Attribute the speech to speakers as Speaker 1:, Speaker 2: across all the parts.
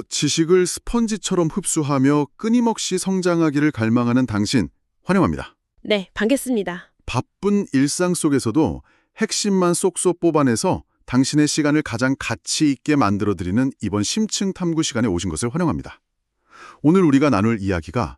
Speaker 1: 지식을 스펀지처럼 흡수하며 끊임없이 성장하기를 갈망하는 당신, 환영합니다.
Speaker 2: 네, 반갑습니다.
Speaker 1: 바쁜 일상 속에서도 핵심만 쏙쏙 뽑아내서 당신의 시간을 가장 가치 있게 만들어드리는 이번 심층 탐구 시간에 오신 것을 환영합니다. 오늘 우리가 나눌 이야기가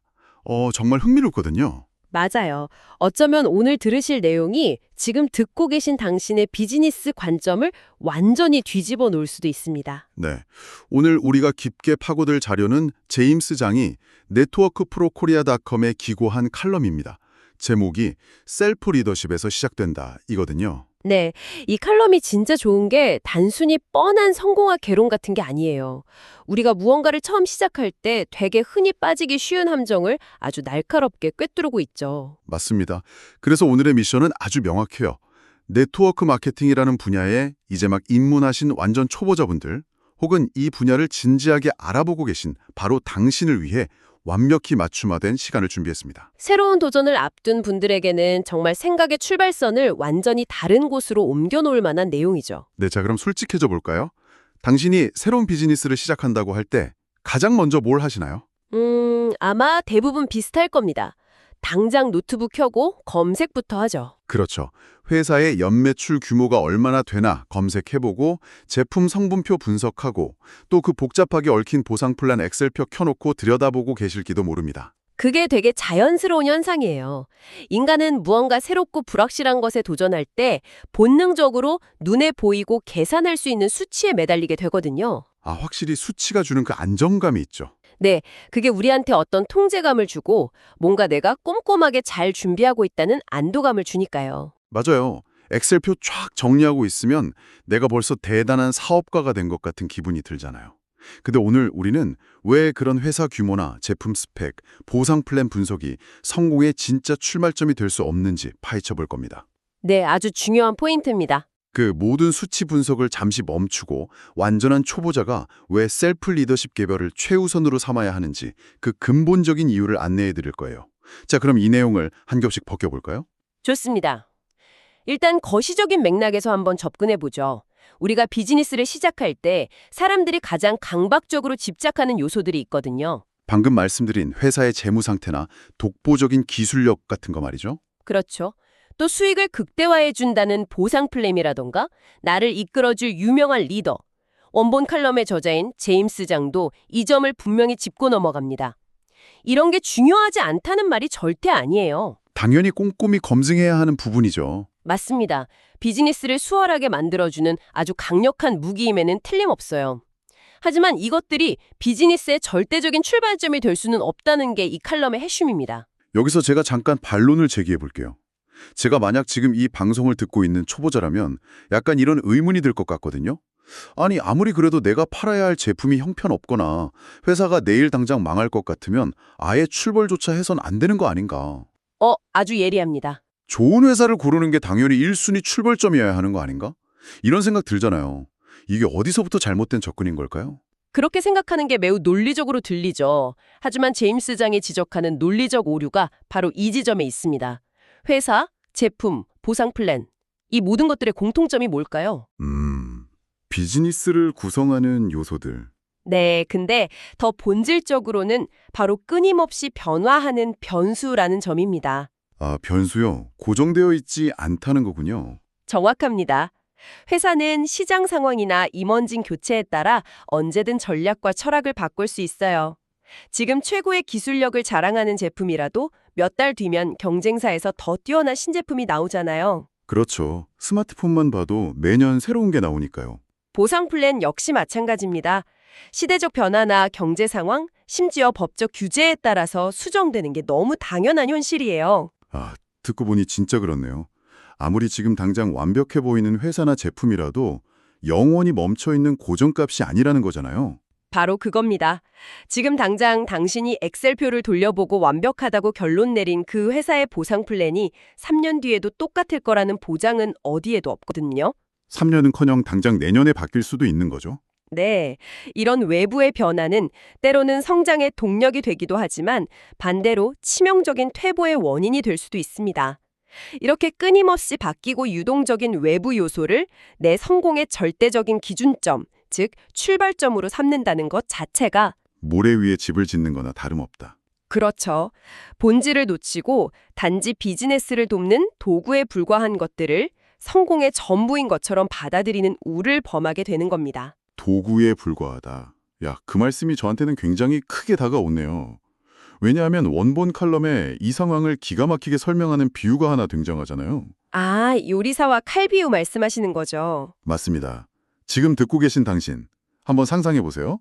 Speaker 1: 정말 흥미롭거든요.
Speaker 2: 맞아요. 어쩌면 오늘 들으실 내용이 지금 듣고 계신 당신의 비즈니스 관점을 완전히 뒤집어 놓을 수도 있습니다.
Speaker 1: 네, 오늘 우리가 깊게 파고들 자료는 제임스 장이 네트워크프로코리아닷컴에 기고한 칼럼입니다. 제목이 셀프 리더십에서 시작된다 이거든요.
Speaker 2: 네, 이 칼럼이 진짜 좋은 게 단순히 뻔한 성공학 개론 같은 게 아니에요. 우리가 무언가를 처음 시작할 때 되게 흔히 빠지기 쉬운 함정을 아주 날카롭게 꿰뚫고 있죠.
Speaker 1: 맞습니다. 그래서 오늘의 미션은 아주 명확해요. 네트워크 마케팅이라는 분야에 이제 막 입문하신 완전 초보자분들 혹은 이 분야를 진지하게 알아보고 계신 바로 당신을 위해 완벽히 맞춤화된 시간을 준비했습니다.
Speaker 2: 새로운 도전을 앞둔 분들에게는 정말 생각의 출발선을 완전히 다른 곳으로 옮겨놓을 만한 내용이죠.
Speaker 1: 네, 자 그럼 솔직해져 볼까요? 당신이 새로운 비즈니스를 시작한다고 할 때 가장 먼저 뭘 하시나요?
Speaker 2: 아마 대부분 비슷할 겁니다. 당장 노트북 켜고 검색부터 하죠.
Speaker 1: 그렇죠. 회사의 연매출 규모가 얼마나 되나 검색해보고 제품 성분표 분석하고 또 그 복잡하게 얽힌 보상 플랜 엑셀표 켜놓고 들여다보고 계실지도 모릅니다.
Speaker 2: 그게 되게 자연스러운 현상이에요. 인간은 무언가 새롭고 불확실한 것에 도전할 때 본능적으로 눈에 보이고 계산할 수 있는 수치에 매달리게 되거든요.
Speaker 1: 확실히 수치가 주는 그 안정감이 있죠.
Speaker 2: 네, 그게 우리한테 어떤 통제감을 주고 뭔가 내가 꼼꼼하게 잘 준비하고 있다는 안도감을 주니까요.
Speaker 1: 맞아요. 엑셀표 쫙 정리하고 있으면 내가 벌써 대단한 사업가가 된 것 같은 기분이 들잖아요. 근데 오늘 우리는 왜 그런 회사 규모나 제품 스펙, 보상 플랜 분석이 성공의 진짜 출발점이 될 수 없는지 파헤쳐 볼 겁니다.
Speaker 2: 네, 아주 중요한 포인트입니다.
Speaker 1: 그 모든 수치 분석을 잠시 멈추고 완전한 초보자가 왜 셀프 리더십 개발을 최우선으로 삼아야 하는지 그 근본적인 이유를 안내해 드릴 거예요. 자, 그럼 이 내용을 한 겹씩 벗겨볼까요?
Speaker 2: 좋습니다. 일단 거시적인 맥락에서 한번 접근해 보죠. 우리가 비즈니스를 시작할 때 사람들이 가장 강박적으로 집착하는 요소들이 있거든요.
Speaker 1: 방금 말씀드린 회사의 재무 상태나 독보적인 기술력 같은 거 말이죠.
Speaker 2: 그렇죠. 또 수익을 극대화해 준다는 보상 플랜이라던가 나를 이끌어줄 유명한 리더. 원본 칼럼의 저자인 제임스 장도 이 점을 분명히 짚고 넘어갑니다. 이런 게 중요하지 않다는 말이 절대 아니에요.
Speaker 1: 당연히 꼼꼼히 검증해야 하는 부분이죠.
Speaker 2: 맞습니다. 비즈니스를 수월하게 만들어주는 아주 강력한 무기임에는 틀림없어요. 하지만 이것들이 비즈니스의 절대적인 출발점이 될 수는 없다는 게 이 칼럼의 핵심입니다.
Speaker 1: 여기서 제가 잠깐 반론을 제기해 볼게요. 제가 만약 지금 이 방송을 듣고 있는 초보자라면 약간 이런 의문이 들 것 같거든요. 아니, 아무리 그래도 내가 팔아야 할 제품이 형편없거나 회사가 내일 당장 망할 것 같으면 아예 출벌조차 해선 안 되는 거 아닌가.
Speaker 2: 아주 예리합니다.
Speaker 1: 좋은 회사를 고르는 게 당연히 1순위 출발점이어야 하는 거 아닌가? 이런 생각 들잖아요. 이게 어디서부터 잘못된 접근인 걸까요?
Speaker 2: 그렇게 생각하는 게 매우 논리적으로 들리죠. 하지만 제임스 장이 지적하는 논리적 오류가 바로 이 지점에 있습니다. 회사, 제품, 보상 플랜. 이 모든 것들의 공통점이 뭘까요?
Speaker 1: 비즈니스를 구성하는 요소들.
Speaker 2: 네, 근데 더 본질적으로는 바로 끊임없이 변화하는 변수라는 점입니다.
Speaker 1: 변수요. 고정되어 있지 않다는 거군요.
Speaker 2: 정확합니다. 회사는 시장 상황이나 임원진 교체에 따라 언제든 전략과 철학을 바꿀 수 있어요. 지금 최고의 기술력을 자랑하는 제품이라도 몇 달 뒤면 경쟁사에서 더 뛰어난 신제품이 나오잖아요.
Speaker 1: 그렇죠. 스마트폰만 봐도 매년 새로운 게 나오니까요.
Speaker 2: 보상 플랜 역시 마찬가지입니다. 시대적 변화나 경제 상황, 심지어 법적 규제에 따라서 수정되는 게 너무 당연한 현실이에요.
Speaker 1: 듣고 보니 진짜 그렇네요. 아무리 지금 당장 완벽해 보이는 회사나 제품이라도 영원히 멈춰있는 고정값이 아니라는 거잖아요.
Speaker 2: 바로 그겁니다. 지금 당장 당신이 엑셀표를 돌려보고 완벽하다고 결론 내린 그 회사의 보상 플랜이 3년 뒤에도 똑같을 거라는 보장은 어디에도 없거든요.
Speaker 1: 3년은커녕 당장 내년에 바뀔 수도 있는 거죠.
Speaker 2: 네, 이런 외부의 변화는 때로는 성장의 동력이 되기도 하지만 반대로 치명적인 퇴보의 원인이 될 수도 있습니다. 이렇게 끊임없이 바뀌고 유동적인 외부 요소를 내 성공의 절대적인 기준점, 즉 출발점으로 삼는다는 것 자체가
Speaker 1: 모래 위에 집을 짓는 거나 다름없다.
Speaker 2: 그렇죠. 본질을 놓치고 단지 비즈니스를 돕는 도구에 불과한 것들을 성공의 전부인 것처럼 받아들이는 우를 범하게 되는 겁니다.
Speaker 1: 도구에 불과하다. 야, 그 말씀이 저한테는 굉장히 크게 다가오네요. 왜냐하면 원본 칼럼에 이 상황을 기가 막히게 설명하는 비유가 하나 등장하잖아요.
Speaker 2: 아, 요리사와 칼비유 말씀하시는 거죠.
Speaker 1: 맞습니다. 지금 듣고 계신 당신, 한번 상상해 보세요.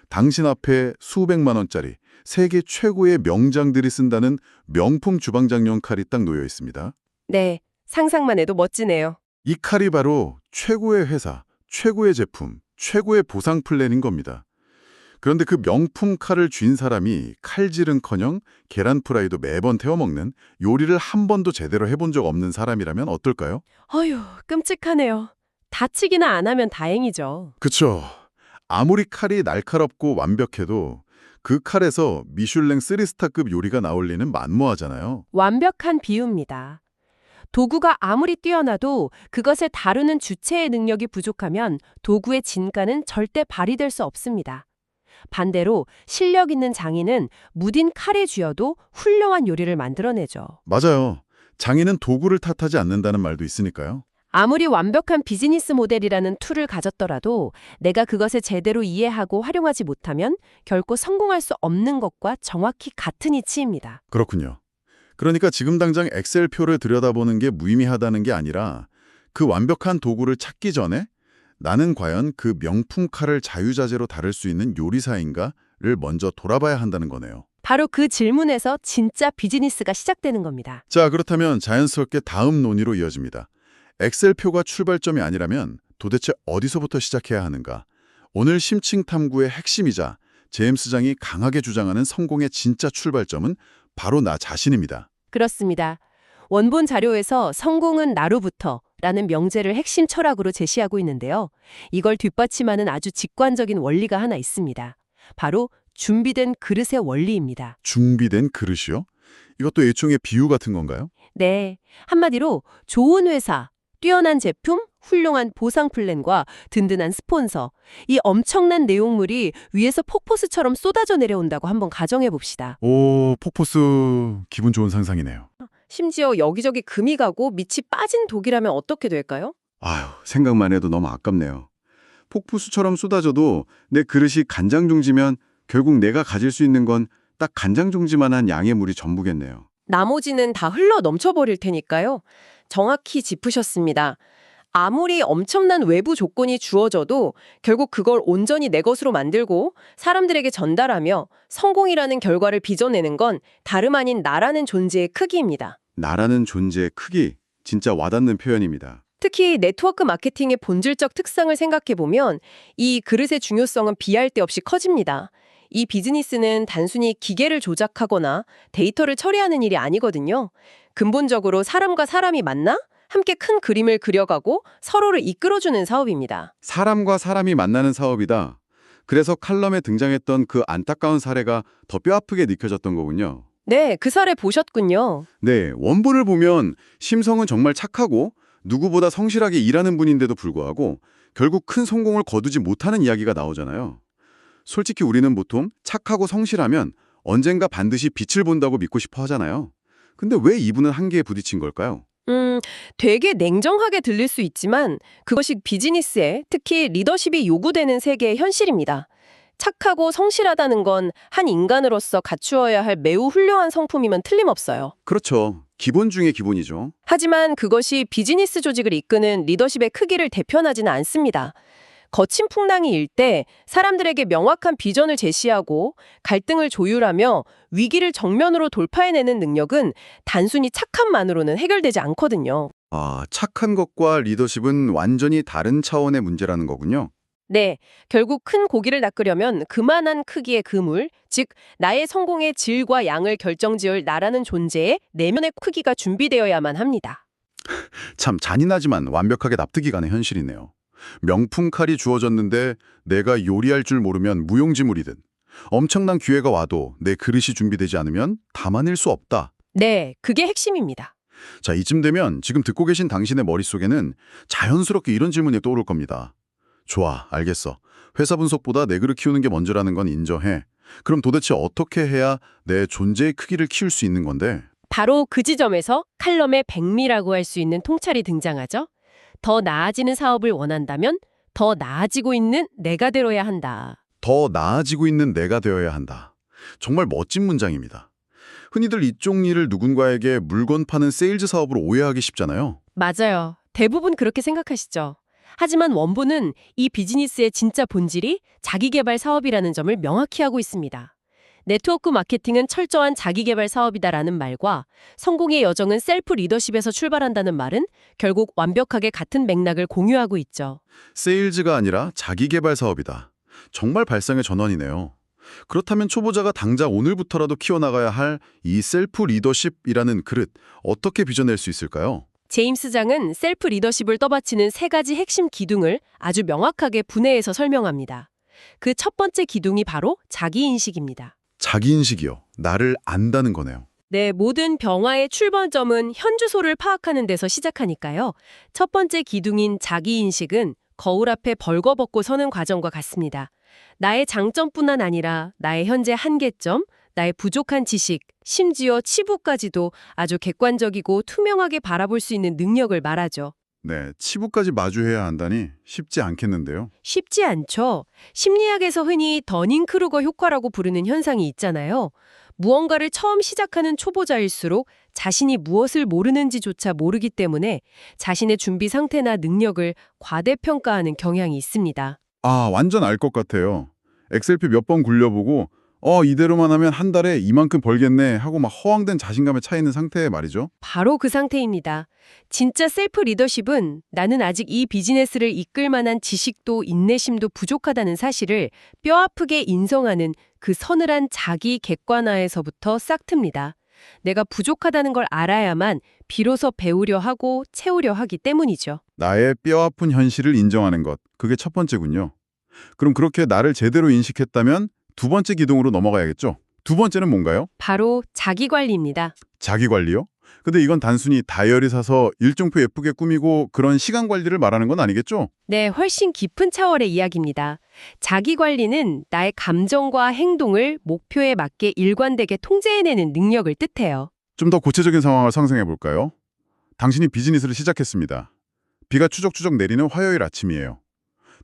Speaker 1: 당신 앞에 수백만 원짜리 세계 최고의 명장들이 쓴다는 명품 주방장용 칼이 딱 놓여 있습니다.
Speaker 2: 네, 상상만 해도 멋지네요.
Speaker 1: 이 칼이 바로 최고의 회사, 최고의 제품, 최고의 보상 플랜인 겁니다. 그런데 그 명품 칼을 쥔 사람이 칼질은커녕 계란 프라이도 매번 태워먹는 요리를 한 번도 제대로 해본 적 없는 사람이라면 어떨까요?
Speaker 2: 어휴, 끔찍하네요. 다치기나 안 하면 다행이죠.
Speaker 1: 그쵸. 아무리 칼이 날카롭고 완벽해도 그 칼에서 미슐랭 3스타급 요리가 나올 리는 만무하잖아요.
Speaker 2: 완벽한 비유입니다. 도구가 아무리 뛰어나도 그것을 다루는 주체의 능력이 부족하면 도구의 진가는 절대 발휘될 수 없습니다. 반대로 실력 있는 장인은 무딘 칼에 쥐어도 훌륭한 요리를 만들어내죠.
Speaker 1: 맞아요. 장인은 도구를 탓하지 않는다는 말도 있으니까요.
Speaker 2: 아무리 완벽한 비즈니스 모델이라는 툴을 가졌더라도 내가 그것을 제대로 이해하고 활용하지 못하면 결코 성공할 수 없는 것과 정확히 같은 이치입니다.
Speaker 1: 그렇군요. 그러니까 지금 당장 엑셀표를 들여다보는 게 무의미하다는 게 아니라 그 완벽한 도구를 찾기 전에 나는 과연 그 명품 칼을 자유자재로 다룰 수 있는 요리사인가를 먼저 돌아봐야 한다는 거네요.
Speaker 2: 바로 그 질문에서 진짜 비즈니스가 시작되는 겁니다.
Speaker 1: 자, 그렇다면 자연스럽게 다음 논의로 이어집니다. 엑셀표가 출발점이 아니라면 도대체 어디서부터 시작해야 하는가? 오늘 심층 탐구의 핵심이자 제임스장이 강하게 주장하는 성공의 진짜 출발점은 바로 나 자신입니다.
Speaker 2: 그렇습니다. 원본 자료에서 성공은 나로부터 라는 명제를 핵심 철학으로 제시하고 있는데요. 이걸 뒷받침하는 아주 직관적인 원리가 하나 있습니다. 바로 준비된 그릇의 원리입니다.
Speaker 1: 준비된 그릇이요? 이것도 일종의 비유 같은 건가요?
Speaker 2: 네, 한마디로 좋은 회사, 뛰어난 제품, 훌륭한 보상 플랜과 든든한 스폰서, 이 엄청난 내용물이 위에서 폭포수처럼 쏟아져 내려온다고 한번 가정해 봅시다.
Speaker 1: 오, 폭포수 기분 좋은 상상이네요.
Speaker 2: 심지어 여기저기 금이 가고 밑이 빠진 독이라면 어떻게 될까요?
Speaker 1: 아휴, 생각만 해도 너무 아깝네요. 폭포수처럼 쏟아져도 내 그릇이 간장종지면 결국 내가 가질 수 있는 건 딱 간장종지만한 양의 물이 전부겠네요.
Speaker 2: 나머지는 다 흘러 넘쳐버릴 테니까요. 정확히 짚으셨습니다. 아무리 엄청난 외부 조건이 주어져도 결국 그걸 온전히 내 것으로 만들고 사람들에게 전달하며 성공이라는 결과를 빚어내는 건 다름 아닌 나라는 존재의 크기입니다.
Speaker 1: 나라는 존재의 크기, 진짜 와닿는 표현입니다.
Speaker 2: 특히 네트워크 마케팅의 본질적 특성을 생각해보면 이 그릇의 중요성은 비할 데 없이 커집니다. 이 비즈니스는 단순히 기계를 조작하거나 데이터를 처리하는 일이 아니거든요. 근본적으로 사람과 사람이 만나 함께 큰 그림을 그려가고 서로를 이끌어주는 사업입니다.
Speaker 1: 사람과 사람이 만나는 사업이다. 그래서 칼럼에 등장했던 그 안타까운 사례가 더 뼈아프게 느껴졌던 거군요.
Speaker 2: 네, 그 사례 보셨군요.
Speaker 1: 네, 원본을 보면 심성은 정말 착하고 누구보다 성실하게 일하는 분인데도 불구하고 결국 큰 성공을 거두지 못하는 이야기가 나오잖아요. 솔직히 우리는 보통 착하고 성실하면 언젠가 반드시 빛을 본다고 믿고 싶어 하잖아요. 근데 왜 이분은 한계에 부딪힌 걸까요?
Speaker 2: 되게 냉정하게 들릴 수 있지만 그것이 비즈니스에 특히 리더십이 요구되는 세계의 현실입니다. 착하고 성실하다는 건 한 인간으로서 갖추어야 할 매우 훌륭한 성품이면 틀림없어요.
Speaker 1: 그렇죠. 기본 중에 기본이죠.
Speaker 2: 하지만 그것이 비즈니스 조직을 이끄는 리더십의 크기를 대표하지는 않습니다. 거친 풍랑이 일 때 사람들에게 명확한 비전을 제시하고 갈등을 조율하며 위기를 정면으로 돌파해내는 능력은 단순히 착함만으로는 해결되지 않거든요.
Speaker 1: 아, 착한 것과 리더십은 완전히 다른 차원의 문제라는 거군요.
Speaker 2: 네, 결국 큰 고기를 낚으려면 그만한 크기의 그물, 즉 나의 성공의 질과 양을 결정지을 나라는 존재의 내면의 크기가 준비되어야만 합니다.
Speaker 1: 참 잔인하지만 완벽하게 납득이 가는 현실이네요. 명품 칼이 주어졌는데 내가 요리할 줄 모르면 무용지물이든 엄청난 기회가 와도 내 그릇이 준비되지 않으면 담아낼 수 없다.
Speaker 2: 네, 그게 핵심입니다.
Speaker 1: 자, 이쯤 되면 지금 듣고 계신 당신의 머릿속에는 자연스럽게 이런 질문이 떠오를 겁니다. 좋아, 알겠어. 회사 분석보다 내 글을 키우는 게 먼저라는 건 인정해. 그럼 도대체 어떻게 해야 내 존재의 크기를 키울 수 있는 건데?
Speaker 2: 바로 그 지점에서 칼럼의 백미라고 할 수 있는 통찰이 등장하죠. 더 나아지는 사업을 원한다면 더 나아지고 있는 내가 되어야 한다.
Speaker 1: 더 나아지고 있는 내가 되어야 한다. 정말 멋진 문장입니다. 흔히들 이쪽 일을 누군가에게 물건 파는 세일즈 사업으로 오해하기 쉽잖아요.
Speaker 2: 맞아요. 대부분 그렇게 생각하시죠. 하지만 원본은 이 비즈니스의 진짜 본질이 자기개발 사업이라는 점을 명확히 하고 있습니다. 네트워크 마케팅은 철저한 자기개발 사업이다라는 말과 성공의 여정은 셀프 리더십에서 출발한다는 말은 결국 완벽하게 같은 맥락을 공유하고 있죠.
Speaker 1: 세일즈가 아니라 자기개발 사업이다. 정말 발상의 전환이네요. 그렇다면 초보자가 당장 오늘부터라도 키워나가야 할 이 셀프 리더십이라는 그릇, 어떻게 빚어낼 수 있을까요?
Speaker 2: 제임스 장은 셀프 리더십을 떠받치는 세 가지 핵심 기둥을 아주 명확하게 분해해서 설명합니다. 그 첫 번째 기둥이 바로 자기인식입니다.
Speaker 1: 자기인식이요. 나를 안다는 거네요.
Speaker 2: 네, 모든 병화의 출발점은 현주소를 파악하는 데서 시작하니까요. 첫 번째 기둥인 자기인식은 거울 앞에 벌거벗고 서는 과정과 같습니다. 나의 장점뿐만 아니라 나의 현재 한계점, 나의 부족한 지식, 심지어 치부까지도 아주 객관적이고 투명하게 바라볼 수 있는 능력을 말하죠.
Speaker 1: 네, 치부까지 마주해야 한다니 쉽지 않겠는데요.
Speaker 2: 쉽지 않죠. 심리학에서 흔히 더닝크루거 효과라고 부르는 현상이 있잖아요. 무언가를 처음 시작하는 초보자일수록 자신이 무엇을 모르는지조차 모르기 때문에 자신의 준비 상태나 능력을 과대평가하는 경향이 있습니다.
Speaker 1: 아, 완전 알 것 같아요. 엑셀표 몇 번 굴려보고 이대로만 하면 한 달에 이만큼 벌겠네 하고 막 허황된 자신감에 차 있는 상태에 말이죠.
Speaker 2: 바로 그 상태입니다. 진짜 셀프 리더십은 나는 아직 이 비즈니스를 이끌 만한 지식도 인내심도 부족하다는 사실을 뼈아프게 인정하는 그 서늘한 자기 객관화에서부터 싹틉니다. 내가 부족하다는 걸 알아야만 비로소 배우려 하고 채우려 하기 때문이죠.
Speaker 1: 나의 뼈아픈 현실을 인정하는 것, 그게 첫 번째군요. 그럼 그렇게 나를 제대로 인식했다면 두 번째 기둥으로 넘어가야겠죠? 두 번째는 뭔가요?
Speaker 2: 바로 자기관리입니다.
Speaker 1: 자기관리요? 근데 이건 단순히 다이어리 사서 일정표 예쁘게 꾸미고 그런 시간 관리를 말하는 건 아니겠죠?
Speaker 2: 네, 훨씬 깊은 차원의 이야기입니다. 자기관리는 나의 감정과 행동을 목표에 맞게 일관되게 통제해내는 능력을 뜻해요.
Speaker 1: 좀 더 구체적인 상황을 상상해 볼까요? 당신이 비즈니스를 시작했습니다. 비가 추적추적 내리는 화요일 아침이에요.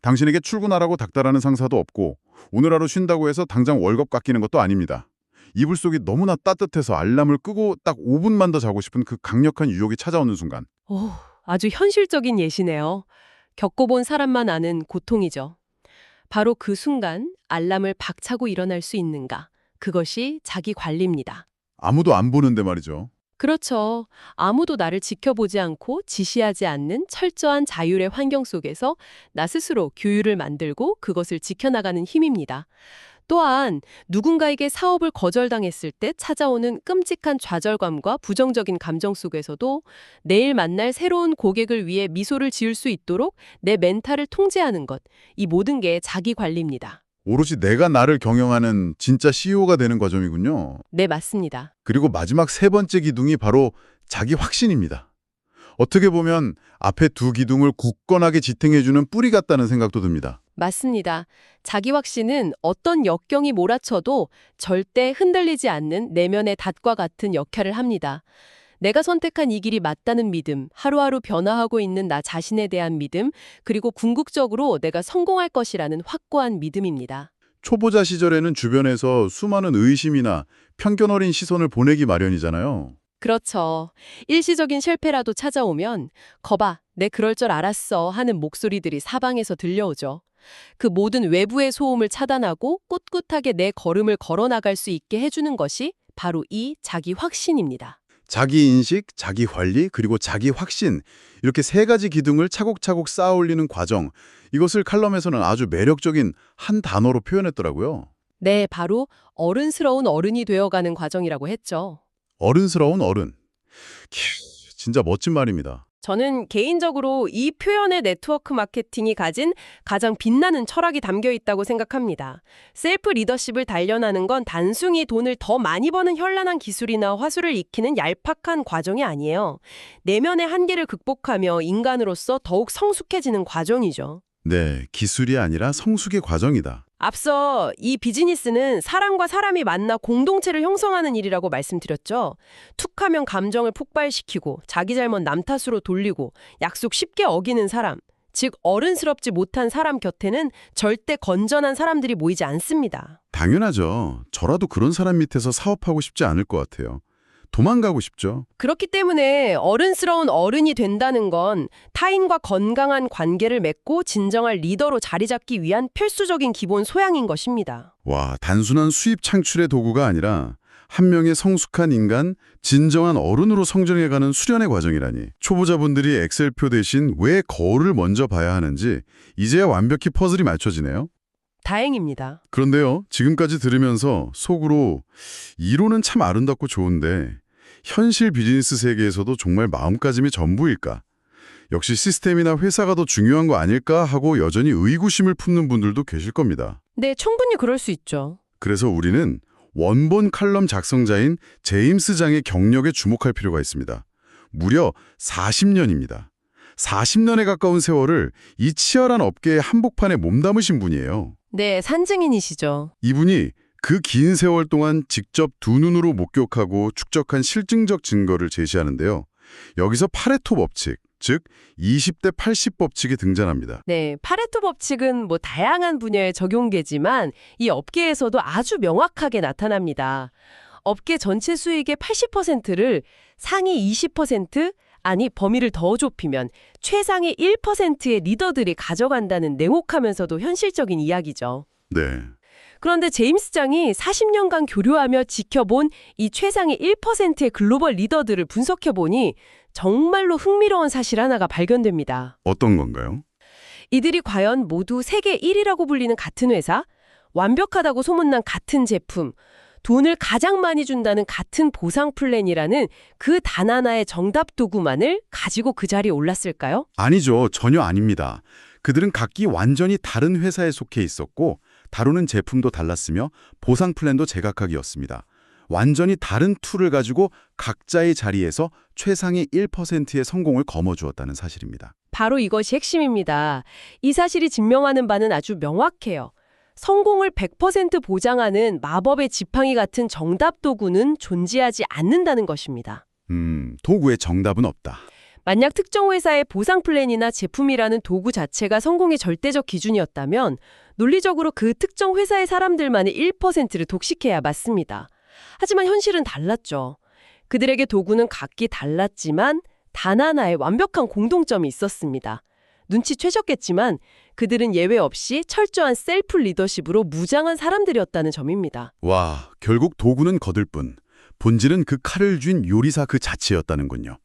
Speaker 1: 당신에게 출근하라고 닥달하는 상사도 없고 오늘 하루 쉰다고 해서 당장 월급 깎이는 것도 아닙니다. 이불 속이 너무나 따뜻해서 알람을 끄고 딱 5분만 더 자고 싶은 그 강력한 유혹이 찾아오는 순간.
Speaker 2: 오, 아주 현실적인 예시네요. 겪어본 사람만 아는 고통이죠. 바로 그 순간 알람을 박차고 일어날 수 있는가. 그것이 자기관리입니다.
Speaker 1: 아무도 안 보는데 말이죠.
Speaker 2: 그렇죠. 아무도 나를 지켜보지 않고 지시하지 않는 철저한 자율의 환경 속에서 나 스스로 규율을 만들고 그것을 지켜나가는 힘입니다. 또한 누군가에게 사업을 거절당했을 때 찾아오는 끔찍한 좌절감과 부정적인 감정 속에서도 내일 만날 새로운 고객을 위해 미소를 지을 수 있도록 내 멘탈을 통제하는 것, 이 모든 게 자기 관리입니다.
Speaker 1: 오로지 내가 나를 경영하는 진짜 CEO가 되는 과정이군요.
Speaker 2: 네, 맞습니다.
Speaker 1: 그리고 마지막 세 번째 기둥이 바로 자기 확신입니다. 어떻게 보면 앞에 두 기둥을 굳건하게 지탱해주는 뿌리 같다는 생각도 듭니다.
Speaker 2: 맞습니다. 자기 확신은 어떤 역경이 몰아쳐도 절대 흔들리지 않는 내면의 닷과 같은 역할을 합니다. 내가 선택한 이 길이 맞다는 믿음, 하루하루 변화하고 있는 나 자신에 대한 믿음, 그리고 궁극적으로 내가 성공할 것이라는 확고한 믿음입니다.
Speaker 1: 초보자 시절에는 주변에서 수많은 의심이나 편견 어린 시선을 보내기 마련이잖아요.
Speaker 2: 그렇죠. 일시적인 실패라도 찾아오면 거봐, 내 그럴 줄 알았어 하는 목소리들이 사방에서 들려오죠. 그 모든 외부의 소음을 차단하고 꿋꿋하게 내 걸음을 걸어나갈 수 있게 해주는 것이 바로 이 자기 확신입니다.
Speaker 1: 자기 인식, 자기 관리, 그리고 자기 확신, 이렇게 세 가지 기둥을 차곡차곡 쌓아 올리는 과정, 이것을 칼럼에서는 아주 매력적인 한 단어로 표현했더라고요.
Speaker 2: 네, 바로 어른스러운 어른이 되어가는 과정이라고 했죠.
Speaker 1: 어른스러운 어른. 진짜 멋진 말입니다.
Speaker 2: 저는 개인적으로 이 표현의 네트워크 마케팅이 가진 가장 빛나는 철학이 담겨 있다고 생각합니다. 셀프 리더십을 단련하는 건 단순히 돈을 더 많이 버는 현란한 기술이나 화술을 익히는 얄팍한 과정이 아니에요. 내면의 한계를 극복하며 인간으로서 더욱 성숙해지는 과정이죠.
Speaker 1: 네, 기술이 아니라 성숙의 과정이다.
Speaker 2: 앞서 이 비즈니스는 사람과 사람이 만나 공동체를 형성하는 일이라고 말씀드렸죠. 툭하면 감정을 폭발시키고 자기 잘못 남 탓으로 돌리고 약속 쉽게 어기는 사람, 즉 어른스럽지 못한 사람 곁에는 절대 건전한 사람들이 모이지 않습니다.
Speaker 1: 당연하죠. 저라도 그런 사람 밑에서 사업하고 싶지 않을 것 같아요. 도망가고 싶죠.
Speaker 2: 그렇기 때문에 어른스러운 어른이 된다는 건 타인과 건강한 관계를 맺고 진정한 리더로 자리 잡기 위한 필수적인 기본 소양인 것입니다.
Speaker 1: 와, 단순한 수입 창출의 도구가 아니라 한 명의 성숙한 인간, 진정한 어른으로 성장해가는 수련의 과정이라니. 초보자분들이 엑셀표 대신 왜 거울을 먼저 봐야 하는지 이제야 완벽히 퍼즐이 맞춰지네요.
Speaker 2: 다행입니다.
Speaker 1: 그런데요, 지금까지 들으면서 속으로 이론은 참 아름답고 좋은데 현실 비즈니스 세계에서도 정말 마음가짐이 전부일까? 역시 시스템이나 회사가 더 중요한 거 아닐까 하고 여전히 의구심을 품는 분들도 계실 겁니다.
Speaker 2: 네, 충분히 그럴 수 있죠.
Speaker 1: 그래서 우리는 원본 칼럼 작성자인 제임스 장의 경력에 주목할 필요가 있습니다. 무려 40년입니다. 40년에 가까운 세월을 이 치열한 업계의 한복판에 몸담으신 분이에요.
Speaker 2: 네, 산증인이시죠.
Speaker 1: 이분이 그 긴 세월 동안 직접 두 눈으로 목격하고 축적한 실증적 증거를 제시하는데요. 여기서 파레토 법칙, 즉 20대 80 법칙이 등장합니다.
Speaker 2: 네, 파레토 법칙은 다양한 분야의 적용계지만 이 업계에서도 아주 명확하게 나타납니다. 업계 전체 수익의 80%를 상위 20%, 아니 범위를 더 좁히면 최상위 1%의 리더들이 가져간다는 냉혹하면서도 현실적인 이야기죠.
Speaker 1: 네.
Speaker 2: 그런데 제임스 장이 40년간 교류하며 지켜본 이 최상위 1%의 글로벌 리더들을 분석해보니 정말로 흥미로운 사실 하나가 발견됩니다.
Speaker 1: 어떤 건가요?
Speaker 2: 이들이 과연 모두 세계 1위라고 불리는 같은 회사, 완벽하다고 소문난 같은 제품, 돈을 가장 많이 준다는 같은 보상 플랜이라는 그 단 하나의 정답 도구만을 가지고 그 자리에 올랐을까요?
Speaker 1: 아니죠. 전혀 아닙니다. 그들은 각기 완전히 다른 회사에 속해 있었고 다루는 제품도 달랐으며 보상 플랜도 제각각이었습니다. 완전히 다른 툴을 가지고 각자의 자리에서 최상위 1%의 성공을 거머쥐었다는 사실입니다.
Speaker 2: 바로 이것이 핵심입니다. 이 사실이 증명하는 바는 아주 명확해요. 성공을 100% 보장하는 마법의 지팡이 같은 정답 도구는 존재하지 않는다는 것입니다.
Speaker 1: 도구의 정답은 없다.
Speaker 2: 만약 특정 회사의 보상 플랜이나 제품이라는 도구 자체가 성공의 절대적 기준이었다면 논리적으로 그 특정 회사의 사람들만의 1%를 독식해야 맞습니다. 하지만 현실은 달랐죠. 그들에게 도구는 각기 달랐지만 단 하나의 완벽한 공통점이 있었습니다. 눈치채셨겠지만 그들은 예외 없이 철저한 셀프 리더십으로 무장한 사람들이었다는 점입니다.
Speaker 1: 와, 결국 도구는 거들 뿐 본질은 그 칼을 쥔 요리사 그 자체였다는군요.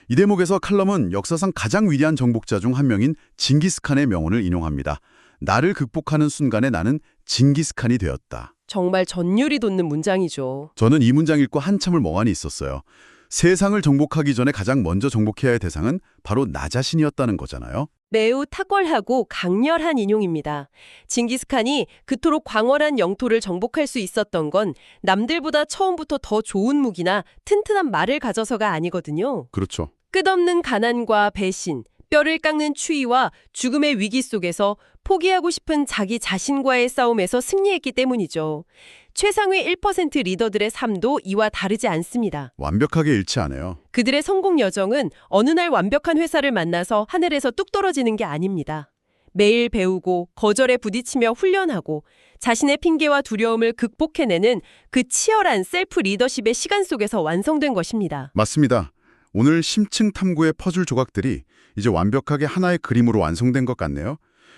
Speaker 1: 이 대목에서 칼럼은 역사상 가장 위대한 정복자 중 한 명인 징기스칸의 명언을 인용합니다. 나를 극복하는 순간에 나는 징기스칸이 되었다.
Speaker 2: 정말 전율이 돋는 문장이죠.
Speaker 1: 저는 이 문장 읽고 한참을 멍하니 있었어요. 세상을 정복하기 전에 가장 먼저 정복해야 할 대상은 바로 나 자신이었다는 거잖아요.
Speaker 2: 매우 탁월하고 강렬한 인용입니다. 징기스칸이 그토록 광활한 영토를 정복할 수 있었던 건 남들보다 처음부터 더 좋은 무기나 튼튼한 말을 가져서가 아니거든요.
Speaker 1: 그렇죠.
Speaker 2: 끝없는 가난과 배신, 뼈를 깎는 추위와 죽음의 위기 속에서 포기하고 싶은 자기 자신과의 싸움에서 승리했기 때문이죠. 최상위 1% 리더들의 삶도 이와 다르지 않습니다.
Speaker 1: 완벽하게 일치하네요.
Speaker 2: 그들의 성공 여정은 어느 날 완벽한 회사를 만나서 하늘에서 뚝 떨어지는 게 아닙니다. 매일 배우고 거절에 부딪히며 훈련하고 자신의 핑계와 두려움을 극복해내는 그 치열한 셀프 리더십의 시간 속에서 완성된 것입니다.
Speaker 1: 맞습니다. 오늘 심층 탐구의 퍼즐 조각들이 이제 완벽하게 하나의 그림으로 완성된 것 같네요.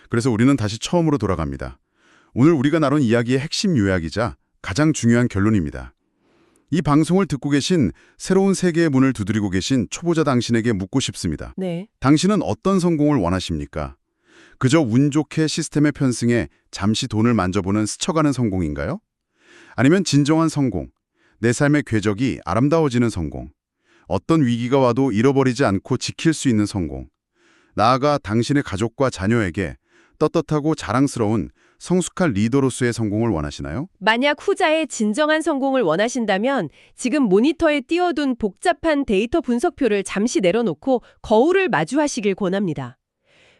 Speaker 1: 그래서 우리는 다시 처음으로 돌아갑니다. 오늘 우리가 나눈 이야기의 핵심 요약이자 가장 중요한 결론입니다. 이 방송을 듣고 계신 새로운 세계의 문을 두드리고 계신 초보자 당신에게 묻고 싶습니다.
Speaker 2: 네.
Speaker 1: 당신은 어떤 성공을 원하십니까? 그저 운 좋게 시스템에 편승해 잠시 돈을 만져보는 스쳐가는 성공인가요? 아니면 진정한 성공, 내 삶의 궤적이 아름다워지는 성공, 어떤 위기가 와도 잃어버리지 않고 지킬 수 있는 성공, 나아가 당신의 가족과 자녀에게 떳떳하고 자랑스러운 성숙한 리더로서의 성공을 원하시나요?
Speaker 2: 만약 후자의 진정한 성공을 원하신다면 지금 모니터에 띄워둔 복잡한 데이터 분석표를 잠시 내려놓고 거울을 마주하시길 권합니다.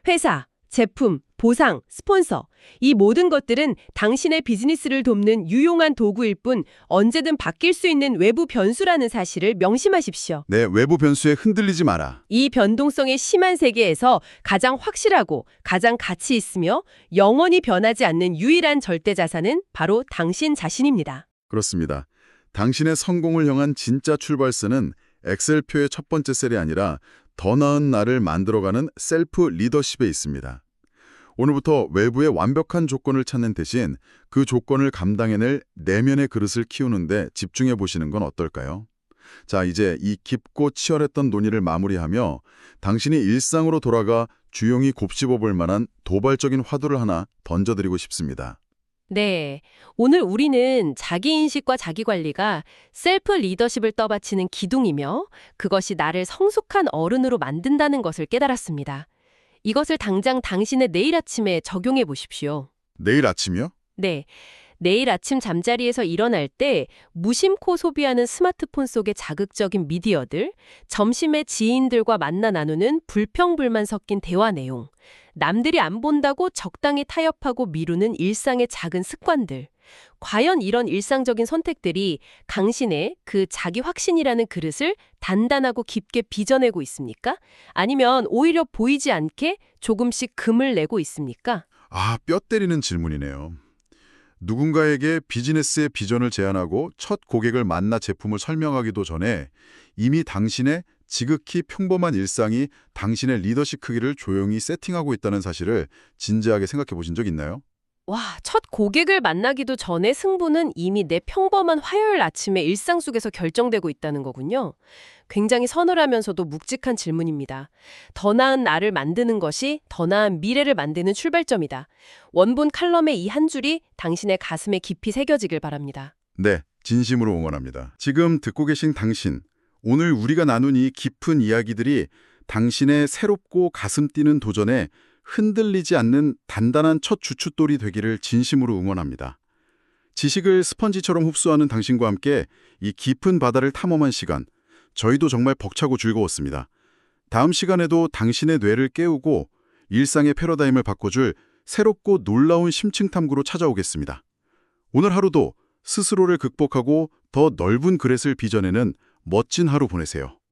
Speaker 2: 회사, 제품, 보상, 스폰서, 이 모든 것들은 당신의 비즈니스를 돕는 유용한 도구일 뿐 언제든 바뀔 수 있는 외부 변수라는 사실을 명심하십시오.
Speaker 1: 네, 외부 변수에 흔들리지 마라.
Speaker 2: 이 변동성의 심한 세계에서 가장 확실하고 가장 가치 있으며 영원히 변하지 않는 유일한 절대 자산은 바로 당신 자신입니다.
Speaker 1: 그렇습니다. 당신의 성공을 향한 진짜 출발선은 엑셀표의 첫 번째 셀이 아니라 더 나은 나를 만들어가는 셀프 리더십에 있습니다. 오늘부터 외부의 완벽한 조건을 찾는 대신 그 조건을 감당해낼 내면의 그릇을 키우는데 집중해 보시는 건 어떨까요? 자, 이제 이 깊고 치열했던 논의를 마무리하며 당신이 일상으로 돌아가 주용히 곱씹어 볼 만한 도발적인 화두를 하나 던져드리고 싶습니다.
Speaker 2: 네, 오늘 우리는 자기인식과 자기관리가 셀프 리더십을 떠받치는 기둥이며 그것이 나를 성숙한 어른으로 만든다는 것을 깨달았습니다. 이것을 당장 당신의 내일 아침에 적용해 보십시오.
Speaker 1: 내일 아침이요?
Speaker 2: 네, 내일 아침 잠자리에서 일어날 때 무심코 소비하는 스마트폰 속의 자극적인 미디어들, 점심에 지인들과 만나 나누는 불평불만 섞인 대화 내용, 남들이 안 본다고 적당히 타협하고 미루는 일상의 작은 습관들. 과연 이런 일상적인 선택들이 당신의 그 자기 확신이라는 그릇을 단단하고 깊게 빚어내고 있습니까? 아니면 오히려 보이지 않게 조금씩 금을 내고 있습니까?
Speaker 1: 아, 뼈 때리는 질문이네요. 누군가에게 비즈니스의 비전을 제안하고 첫 고객을 만나 제품을 설명하기도 전에 이미 당신의 지극히 평범한 일상이 당신의 리더십 크기를 조용히 세팅하고 있다는 사실을 진지하게 생각해 보신 적 있나요?
Speaker 2: 와, 첫 고객을 만나기도 전에 승부는 이미 내 평범한 화요일 아침에 일상 속에서 결정되고 있다는 거군요. 굉장히 서늘하면서도 묵직한 질문입니다. 더 나은 나를 만드는 것이 더 나은 미래를 만드는 출발점이다. 원본 칼럼의 이 한 줄이 당신의 가슴에 깊이 새겨지길 바랍니다.
Speaker 1: 네, 진심으로 응원합니다. 지금 듣고 계신 당신, 오늘 우리가 나눈 이 깊은 이야기들이 당신의 새롭고 가슴 뛰는 도전에 흔들리지 않는 단단한 첫 주춧돌이 되기를 진심으로 응원합니다. 지식을 스펀지처럼 흡수하는 당신과 함께 이 깊은 바다를 탐험한 시간, 저희도 정말 벅차고 즐거웠습니다. 다음 시간에도 당신의 뇌를 깨우고 일상의 패러다임을 바꿔줄 새롭고 놀라운 심층 탐구로 찾아오겠습니다. 오늘 하루도 스스로를 극복하고 더 넓은 그릇을 빚어내는 멋진 하루 보내세요.